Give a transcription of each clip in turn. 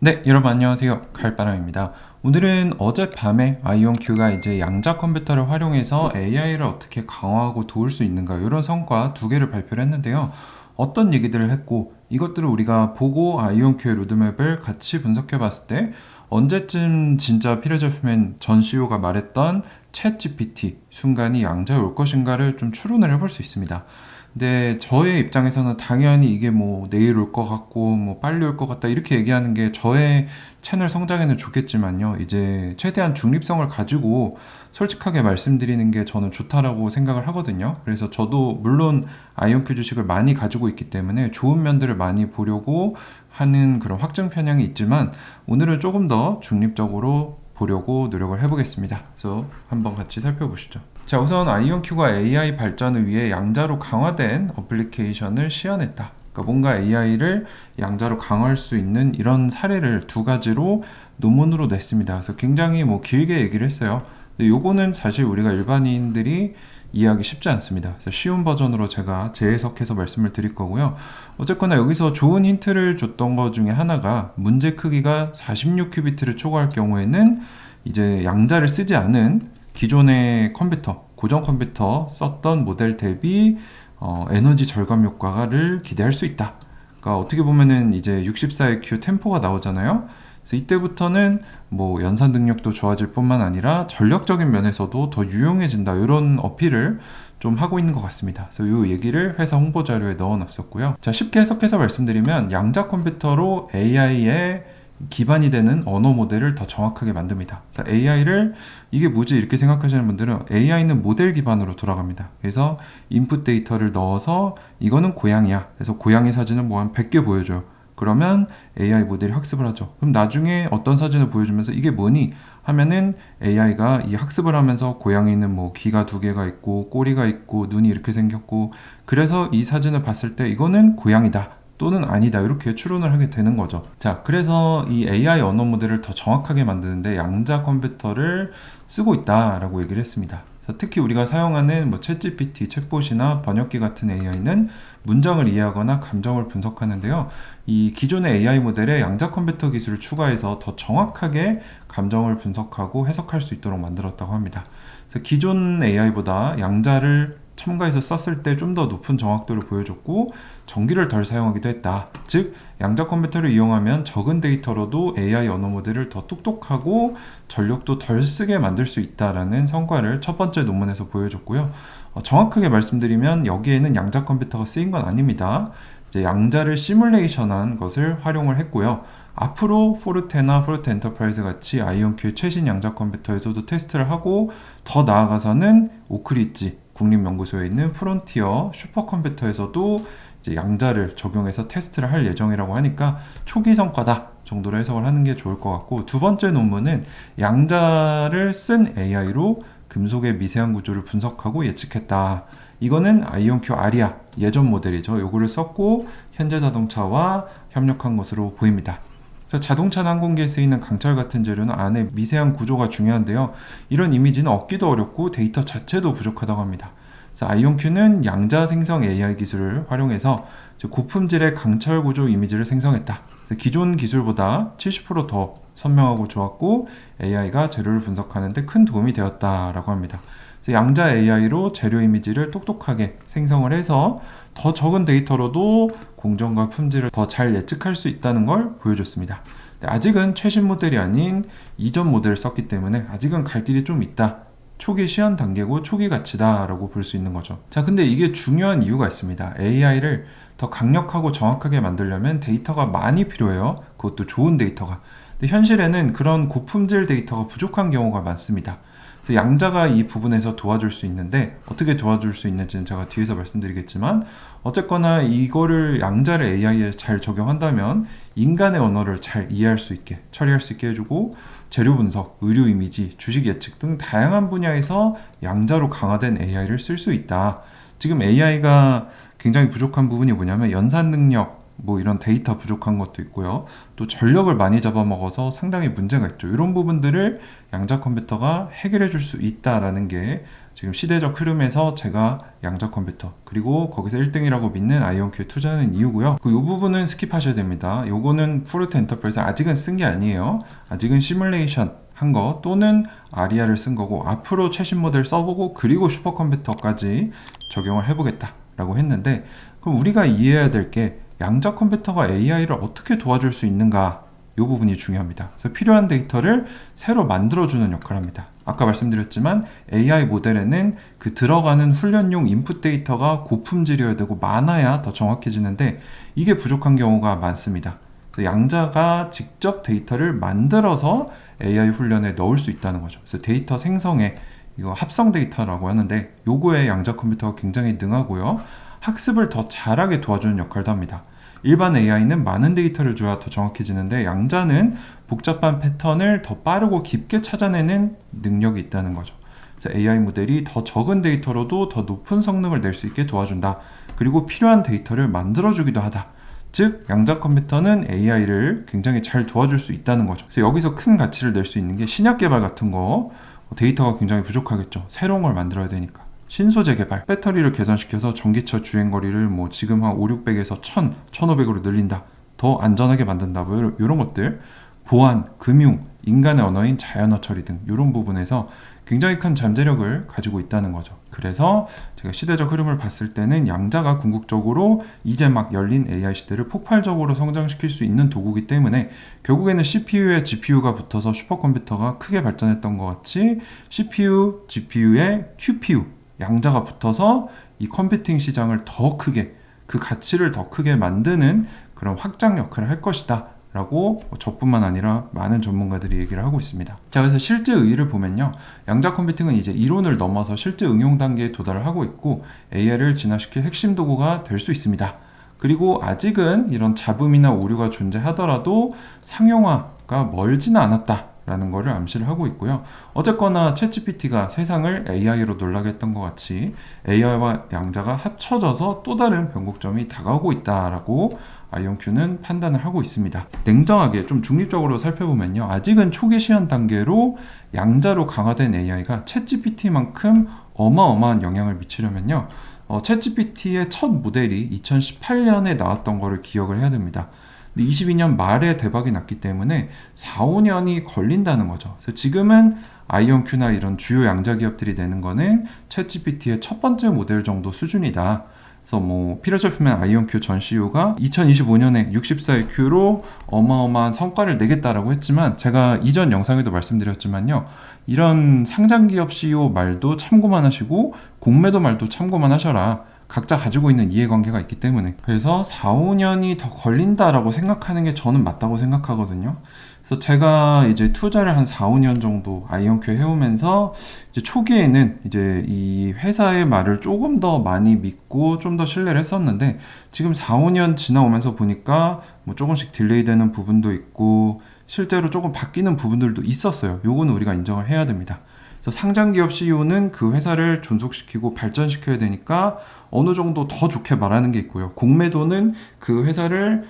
네, 여러분 안녕하세요. 칼바람입니다. 오늘은 어젯밤에 아이온큐가 이제 양자 컴퓨터를 활용해서 AI를 어떻게 강화하고 도울 수 있는가 이런 성과 두 개를 발표를 했는데요. 어떤 얘기들을 했고 이것들을 우리가 보고 아이온큐의 로드맵을 같이 분석해 봤을 때 언제쯤 진짜 필요하면 전 CEO가 말했던 챗 GPT 순간이 양자에 올 것인가를 좀 추론을 해볼 수 있습니다. 근데 저의 입장에서는 당연히 이게 뭐 내일 올 것 같고 뭐 빨리 올 것 같다 이렇게 얘기하는 게 저의 채널 성장에는 좋겠지만요. 이제 최대한 중립성을 가지고 솔직하게 말씀드리는 게 저는 좋다라고 생각을 하거든요. 그래서 저도 물론 아이온큐 주식을 많이 가지고 있기 때문에 좋은 면들을 많이 보려고 하는 그런 확증 편향이 있지만 오늘은 조금 더 중립적으로 보려고 노력을 해보겠습니다. 그래서 한번 같이 살펴보시죠. 자, 우선 아이온큐가 AI 발전을 위해 양자로 강화된 어플리케이션을 시연했다. 그러니까 뭔가 AI를 양자로 강화할 수 있는 이런 사례를 두 가지로 논문으로 냈습니다. 그래서 굉장히 뭐 길게 얘기를 했어요. 근데 요거는 사실 우리가 일반인들이 이해하기 쉽지 않습니다. 그래서 쉬운 버전으로 제가 재해석해서 말씀을 드릴 거고요. 어쨌거나 여기서 좋은 힌트를 줬던 것 중에 하나가 문제 크기가 46큐비트를 초과할 경우에는 이제 양자를 쓰지 않은 기존의 컴퓨터, 고전 컴퓨터 썼던 모델 대비 에너지 절감 효과를 기대할 수 있다. 그러니까 어떻게 보면은 이제 64EQ 템포가 나오잖아요. 그래서 이때부터는 뭐 연산 능력도 좋아질 뿐만 아니라 전력적인 면에서도 더 유용해진다. 이런 어필을 좀 하고 있는 것 같습니다. 그래서 이 얘기를 회사 홍보 자료에 넣어놨었고요. 자, 쉽게 해석해서 말씀드리면 양자 컴퓨터로 AI의 기반이 되는 언어 모델을 더 정확하게 만듭니다. AI를 이게 뭐지 이렇게 생각하시는 분들은 AI는 모델 기반으로 돌아갑니다. 그래서 인풋 데이터를 넣어서 이거는 고양이야. 그래서 고양이 사진을 뭐 한 100개 보여줘요. 그러면 AI 모델이 학습을 하죠. 그럼 나중에 어떤 사진을 보여주면서 이게 뭐니? 하면은 AI가 이 학습을 하면서 고양이는 뭐 귀가 두 개가 있고 꼬리가 있고 눈이 이렇게 생겼고 그래서 이 사진을 봤을 때 이거는 고양이다. 또는 아니다 이렇게 추론을 하게 되는 거죠. 자, 그래서 이 AI 언어 모델을 더 정확하게 만드는데 양자 컴퓨터를 쓰고 있다라고 얘기를 했습니다. 그래서 특히 우리가 사용하는 뭐 챗GPT, 챗봇이나 번역기 같은 AI는 문장을 이해하거나 감정을 분석하는데요. 이 기존의 AI 모델에 양자 컴퓨터 기술을 추가해서 더 정확하게 감정을 분석하고 해석할 수 있도록 만들었다고 합니다. 그래서 기존 AI보다 양자를 첨가해서 썼을 때 좀 더 높은 정확도를 보여줬고 전기를 덜 사용하기도 했다. 즉 양자 컴퓨터를 이용하면 적은 데이터로도 AI 언어 모델을 더 똑똑하고 전력도 덜 쓰게 만들 수 있다라는 성과를 첫 번째 논문에서 보여줬고요. 정확하게 말씀드리면 여기에는 양자 컴퓨터가 쓰인 건 아닙니다. 이제 양자를 시뮬레이션한 것을 활용을 했고요. 앞으로 포르테나 포르테 엔터프라이즈 같이 아이온큐의 최신 양자 컴퓨터에서도 테스트를 하고 더 나아가서는 오크리지 국립연구소에 있는 프론티어 슈퍼컴퓨터에서도 이제 양자를 적용해서 테스트를 할 예정이라고 하니까 초기 성과다 정도로 해석을 하는 게 좋을 것 같고 두 번째 논문은 양자를 쓴 AI로 금속의 미세한 구조를 분석하고 예측했다. 이거는 아이온큐 아리아 예전 모델이죠. 요거를 썼고 현대 자동차와 협력한 것으로 보입니다. 그래서 자동차나 항공기에 쓰이는 강철 같은 재료는 안에 미세한 구조가 중요한데요. 이런 이미지는 얻기도 어렵고 데이터 자체도 부족하다고 합니다. 그래서 아이온큐는 양자 생성 AI 기술을 활용해서 고품질의 강철 구조 이미지를 생성했다. 기존 기술보다 70%더 선명하고 좋았고 AI가 재료를 분석하는 데 큰 도움이 되었다라고 합니다. 그래서 양자 AI로 재료 이미지를 똑똑하게 생성을 해서 더 적은 데이터로도 공정과 품질을 더 잘 예측할 수 있다는 걸 보여줬습니다. 아직은 최신 모델이 아닌 이전 모델을 썼기 때문에 아직은 갈 길이 좀 있다. 초기 시연 단계고 초기 가치다 라고 볼 수 있는 거죠. 자, 근데 이게 중요한 이유가 있습니다. AI를 더 강력하고 정확하게 만들려면 데이터가 많이 필요해요. 그것도 좋은 데이터가. 근데 현실에는 그런 고품질 데이터가 부족한 경우가 많습니다. 그래서 양자가 이 부분에서 도와줄 수 있는데 어떻게 도와줄 수 있는지는 제가 뒤에서 말씀드리겠지만 어쨌거나 이거를 양자를 AI에 잘 적용한다면 인간의 언어를 잘 이해할 수 있게 처리할 수 있게 해주고 재료 분석, 의료 이미지, 주식 예측 등 다양한 분야에서 양자로 강화된 AI를 쓸 수 있다. 지금 AI가 굉장히 부족한 부분이 뭐냐면 연산 능력, 뭐 이런 데이터 부족한 것도 있고요. 또 전력을 많이 잡아먹어서 상당히 문제가 있죠. 이런 부분들을 양자 컴퓨터가 해결해 줄 수 있다라는 게 지금 시대적 흐름에서 제가 양자 컴퓨터 그리고 거기서 1등이라고 믿는 아이온큐에 투자하는 이유고요. 이 부분은 스킵하셔야 됩니다. 요거는 프로트 엔터프라이즈 아직은 쓴 게 아니에요. 아직은 시뮬레이션 한 거 또는 아리아를 쓴 거고 앞으로 최신 모델 써보고 그리고 슈퍼컴퓨터까지 적용을 해보겠다라고 했는데 그럼 우리가 이해해야 될 게 양자 컴퓨터가 AI를 어떻게 도와줄 수 있는가 이 부분이 중요합니다. 그래서 필요한 데이터를 새로 만들어주는 역할을 합니다. 아까 말씀드렸지만 AI 모델에는 그 들어가는 훈련용 인풋 데이터가 고품질이어야 되고 많아야 더 정확해지는데 이게 부족한 경우가 많습니다. 그래서 양자가 직접 데이터를 만들어서 AI 훈련에 넣을 수 있다는 거죠. 그래서 데이터 생성에 이거 합성 데이터라고 하는데 요거에 양자 컴퓨터가 굉장히 능하고요. 학습을 더 잘하게 도와주는 역할도 합니다. 일반 AI는 많은 데이터를 줘야 더 정확해지는데 양자는 복잡한 패턴을 더 빠르고 깊게 찾아내는 능력이 있다는 거죠. 그래서 AI 모델이 더 적은 데이터로도 더 높은 성능을 낼 수 있게 도와준다. 그리고 필요한 데이터를 만들어주기도 하다. 즉 양자 컴퓨터는 AI를 굉장히 잘 도와줄 수 있다는 거죠. 그래서 여기서 큰 가치를 낼 수 있는 게 신약 개발 같은 거 데이터가 굉장히 부족하겠죠. 새로운 걸 만들어야 되니까. 신소재 개발, 배터리를 개선시켜서 전기차 주행거리를 뭐 지금 한 5, 600에서 1000, 1500으로 늘린다. 더 안전하게 만든다. 뭐 이런 것들. 보안, 금융, 인간의 언어인 자연어 처리 등 이런 부분에서 굉장히 큰 잠재력을 가지고 있다는 거죠. 그래서 제가 시대적 흐름을 봤을 때는 양자가 궁극적으로 이제 막 열린 AI 시대를 폭발적으로 성장시킬 수 있는 도구이기 때문에 결국에는 CPU에 GPU가 붙어서 슈퍼컴퓨터가 크게 발전했던 것 같이 CPU, GPU에 QPU 양자가 붙어서 이 컴퓨팅 시장을 더 크게 그 가치를 더 크게 만드는 그런 확장 역할을 할 것이다 라고 저뿐만 아니라 많은 전문가들이 얘기를 하고 있습니다. 자, 그래서 실제 의의를 보면요, 양자 컴퓨팅은 이제 이론을 넘어서 실제 응용 단계에 도달을 하고 있고 AI를 진화시킬 핵심 도구가 될 수 있습니다. 그리고 아직은 이런 잡음이나 오류가 존재하더라도 상용화가 멀지는 않았다 라는 것을 암시를 하고 있고요. 어쨌거나 챗GPT가 세상을 AI로 놀라게 했던 것 같이 AI와 양자가 합쳐져서 또 다른 변곡점이 다가오고 있다라고 아이온큐는 판단을 하고 있습니다. 냉정하게 좀 중립적으로 살펴보면요, 아직은 초기 시험 단계로 양자로 강화된 AI가 챗GPT만큼 어마어마한 영향을 미치려면요, 챗GPT의 첫 모델이 2018년에 나왔던 거를 기억을 해야 됩니다. 22년 말에 대박이 났기 때문에 4, 5년이 걸린다는 거죠. 그래서 지금은 아이온큐나 이런 주요 양자 기업들이 내는 거는 챗GPT의 첫 번째 모델 정도 수준이다. 그래서 뭐 필요절품의 아이온큐 전 CEO가 2025년에 64EQ로 어마어마한 성과를 내겠다라고 했지만 제가 이전 영상에도 말씀드렸지만요, 이런 상장 기업 CEO 말도 참고만 하시고 공매도 말도 참고만 하셔라. 각자 가지고 있는 이해관계가 있기 때문에. 그래서 4, 5년이 더 걸린다라고 생각하는 게 저는 맞다고 생각하거든요. 그래서 제가 이제 투자를 한 4, 5년 정도 아이온큐 해오면서 이제 초기에는 이제 이 회사의 말을 조금 더 많이 믿고 좀 더 신뢰를 했었는데 지금 4, 5년 지나오면서 보니까 뭐 조금씩 딜레이 되는 부분도 있고 실제로 조금 바뀌는 부분들도 있었어요. 요거는 우리가 인정을 해야 됩니다. 그래서 상장기업 CEO는 그 회사를 존속시키고 발전시켜야 되니까 어느 정도 더 좋게 말하는 게 있고요. 공매도는 그 회사를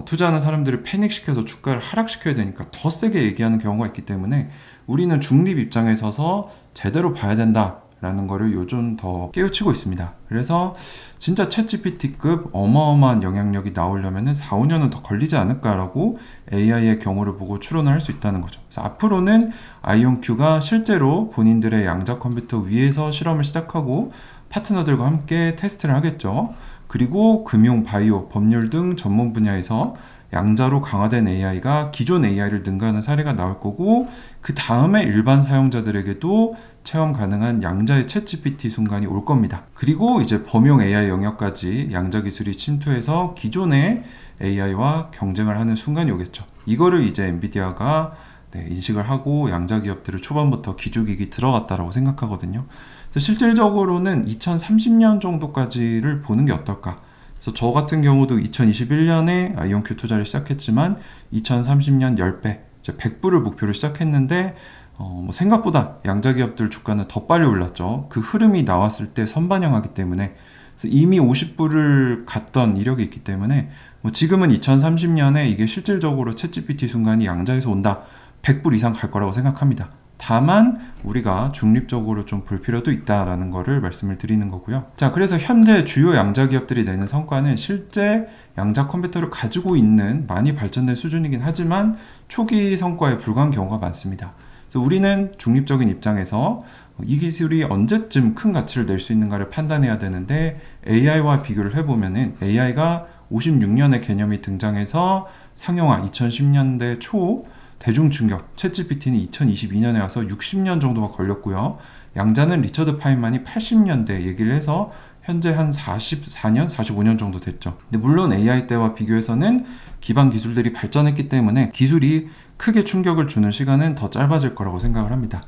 투자하는 사람들을 패닉시켜서 주가를 하락시켜야 되니까 더 세게 얘기하는 경우가 있기 때문에 우리는 중립 입장에 서서 제대로 봐야 된다라는 거를 요즘 더 깨우치고 있습니다. 그래서 진짜 챗GPT급 어마어마한 영향력이 나오려면 4, 5년은 더 걸리지 않을까라고 AI의 경우를 보고 추론을 할 수 있다는 거죠. 그래서 앞으로는 아이온큐가 실제로 본인들의 양자 컴퓨터 위에서 실험을 시작하고 파트너들과 함께 테스트를 하겠죠. 그리고 금융, 바이오, 법률 등 전문 분야에서 양자로 강화된 AI가 기존 AI를 능가하는 사례가 나올 거고 그 다음에 일반 사용자들에게도 체험 가능한 양자의 챗GPT 순간이 올 겁니다. 그리고 이제 범용 AI 영역까지 양자 기술이 침투해서 기존의 AI와 경쟁을 하는 순간이 오겠죠. 이거를 이제 엔비디아가 인식을 하고 양자 기업들을 초반부터 기죽이기 들어갔다라고 생각하거든요. 그래서 실질적으로는 2030년 정도까지를 보는 게 어떨까? 그래서 저 같은 경우도 2021년에 아이온큐 투자를 시작했지만 2030년 10배, 이제 100불을 목표로 시작했는데 뭐 생각보다 양자 기업들 주가는 더 빨리 올랐죠. 그 흐름이 나왔을 때 선반영하기 때문에. 그래서 그래서 이미 50불을 갔던 이력이 있기 때문에 뭐 지금은 2030년에 이게 실질적으로 챗GPT 순간이 양자에서 온다. 100불 이상 갈 거라고 생각합니다. 다만 우리가 중립적으로 좀 볼 필요도 있다라는 거를 말씀을 드리는 거고요. 자, 그래서 현재 주요 양자 기업들이 내는 성과는 실제 양자 컴퓨터를 가지고 있는 많이 발전된 수준이긴 하지만 초기 성과에 불과한 경우가 많습니다. 그래서 우리는 중립적인 입장에서 이 기술이 언제쯤 큰 가치를 낼 수 있는가를 판단해야 되는데 AI와 비교를 해보면은 AI가 56년에 개념이 등장해서 상용화 2010년대 초 대중 충격, 챗GPT는 2022년에 와서 60년 정도가 걸렸고요. 양자는 리처드 파인만이 80년대 얘기를 해서 현재 한 44년, 45년 정도 됐죠. 근데 물론 AI 때와 비교해서는 기반 기술들이 발전했기 때문에 기술이 크게 충격을 주는 시간은 더 짧아질 거라고 생각을 합니다.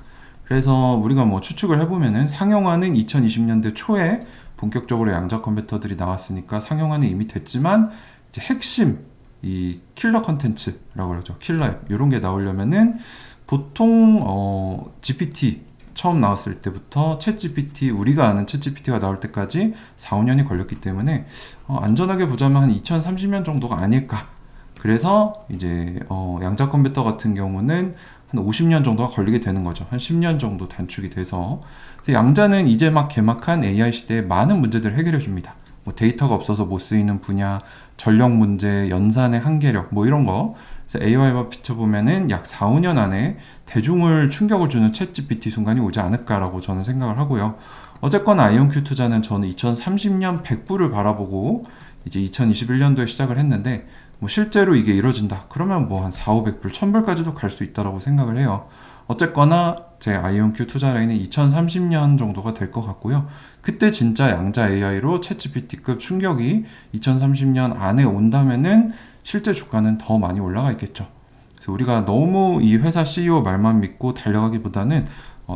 그래서 우리가 뭐 추측을 해보면은 상용화는 2020년대 초에 본격적으로 양자 컴퓨터들이 나왔으니까 상용화는 이미 됐지만 이제 핵심 이 킬러 컨텐츠라고 그러죠. 킬러 앱 이런 게 나오려면은 보통 GPT 처음 나왔을 때부터 챗 GPT 우리가 아는 챗 GPT가 나올 때까지 4, 5년이 걸렸기 때문에 안전하게 보자면 한 2030년 정도가 아닐까. 그래서 이제 양자 컴퓨터 같은 경우는 한 50년 정도가 걸리게 되는 거죠. 한 10년 정도 단축이 돼서 양자는 이제 막 개막한 AI 시대에 많은 문제들을 해결해 줍니다. 뭐 데이터가 없어서 못 쓰이는 분야, 전력 문제, 연산의 한계력 뭐 이런 거. 그래서 AI와 비춰보면은 약 4, 5년 안에 대중을 충격을 주는 챗 GPT 순간이 오지 않을까라고 저는 생각을 하고요. 어쨌거나 아이온큐 투자는 저는 2030년 100불을 바라보고 이제 2021년도에 시작을 했는데 뭐 실제로 이게 이루어진다. 그러면 뭐 한 4, 500불, 1000불까지도 갈 수 있다라고 생각을 해요. 어쨌거나 제 아이온큐 투자 라인은 2030년 정도가 될 것 같고요. 그때 진짜 양자 AI로 챗GPT급 충격이 2030년 안에 온다면은 실제 주가는 더 많이 올라가 있겠죠. 그래서 우리가 너무 이 회사 CEO 말만 믿고 달려가기보다는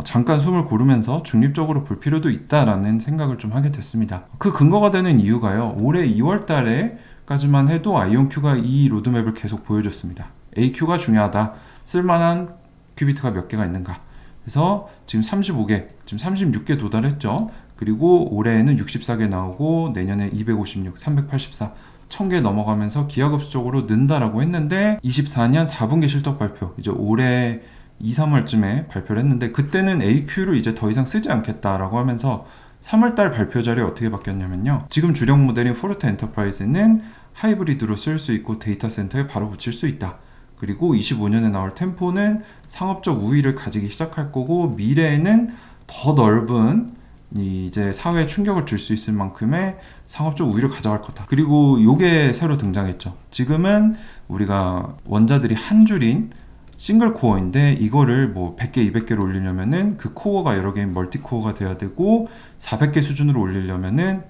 잠깐 숨을 고르면서 중립적으로 볼 필요도 있다라는 생각을 좀 하게 됐습니다. 그 근거가 되는 이유가요. 올해 2월 달에까지만 해도 아이온큐가 이 로드맵을 계속 보여줬습니다. AQ가 중요하다. 쓸만한 큐비트가 몇 개가 있는가. 그래서 지금 35개, 지금 36개 도달했죠. 그리고 올해에는 64개 나오고 내년에 256, 384, 1000개 넘어가면서 기하급수적으로 는다라고 했는데 24년 4분기 실적 발표, 이제 올해 2, 3월쯤에 발표를 했는데 그때는 AQ를 이제 더 이상 쓰지 않겠다라고 하면서 3월달 발표 자리에 어떻게 바뀌었냐면요. 지금 주력 모델인 포르테 엔터프라이즈는 하이브리드로 쓸 수 있고 데이터 센터에 바로 붙일 수 있다. 그리고 25년에 나올 템포는 상업적 우위를 가지기 시작할 거고 미래에는 더 넓은 이제 사회에 충격을 줄 수 있을 만큼의 상업적 우위를 가져갈 거다. 그리고 요게 새로 등장했죠. 지금은 우리가 원자들이 한 줄인 싱글 코어인데 이거를 뭐 100개, 200개로 올리려면은 그 코어가 여러 개인 멀티 코어가 돼야 되고 400개 수준으로 올리려면은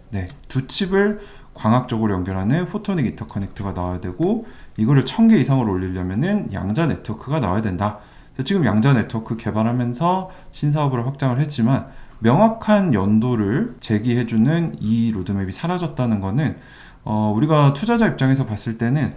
두 칩을 광학적으로 연결하는 포토닉 인터커넥트가 나와야 되고 이거를 1000개 이상으로 올리려면은 양자 네트워크가 나와야 된다. 지금 양자 네트워크 개발하면서 신사업으로 확장을 했지만 명확한 연도를 제기해주는 이 로드맵이 사라졌다는 거는 우리가 투자자 입장에서 봤을 때는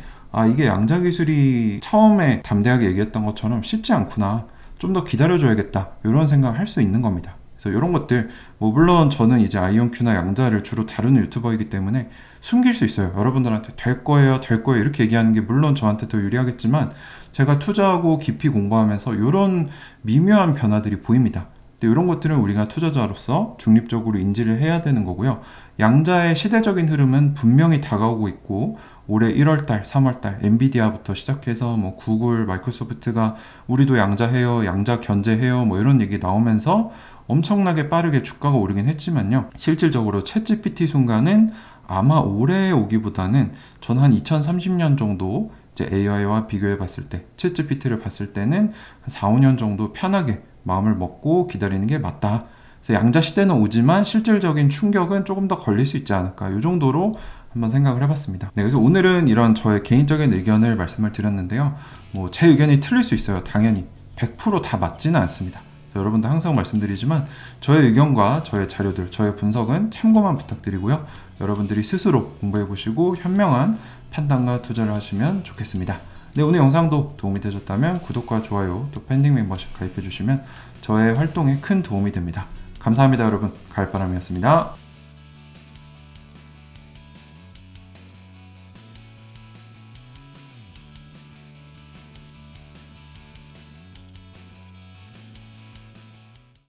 이게 양자 기술이 처음에 담대하게 얘기했던 것처럼 쉽지 않구나. 좀 더 기다려줘야겠다. 이런 생각을 할 수 있는 겁니다. 그래서 이런 것들, 뭐 물론 저는 이제 아이온큐나 양자를 주로 다루는 유튜버이기 때문에 숨길 수 있어요. 여러분들한테 될 거예요, 이렇게 얘기하는 게 물론 저한테 더 유리하겠지만 제가 투자하고 깊이 공부하면서 이런 미묘한 변화들이 보입니다. 근데 이런 것들은 우리가 투자자로서 중립적으로 인지를 해야 되는 거고요. 양자의 시대적인 흐름은 분명히 다가오고 있고 올해 1월달, 3월달 엔비디아부터 시작해서 뭐 구글, 마이크로소프트가 우리도 양자해요, 양자 견제해요 뭐 이런 얘기 나오면서 엄청나게 빠르게 주가가 오르긴 했지만요. 실질적으로 챗GPT 순간은 아마 올해 오기보다는 전 한 2030년 정도 이제 AI와 비교해 봤을 때 챗GPT를 봤을 때는 한 4, 5년 정도 편하게 마음을 먹고 기다리는 게 맞다. 그래서 양자 시대는 오지만 실질적인 충격은 조금 더 걸릴 수 있지 않을까. 이 정도로 한번 생각을 해봤습니다. 그래서 오늘은 이런 저의 개인적인 의견을 말씀을 드렸는데요. 뭐 제 의견이 틀릴 수 있어요. 당연히 100%다 맞지는 않습니다. 여러분도 항상 말씀드리지만 저의 의견과 저의 자료들, 저의 분석은 참고만 부탁드리고요. 여러분들이 스스로 공부해보시고 현명한 판단과 투자를 하시면 좋겠습니다. 오늘 영상도 도움이 되셨다면 구독과 좋아요, 또 팬딩 멤버십 가입해주시면 저의 활동에 큰 도움이 됩니다. 감사합니다 여러분. 가을바람이었습니다.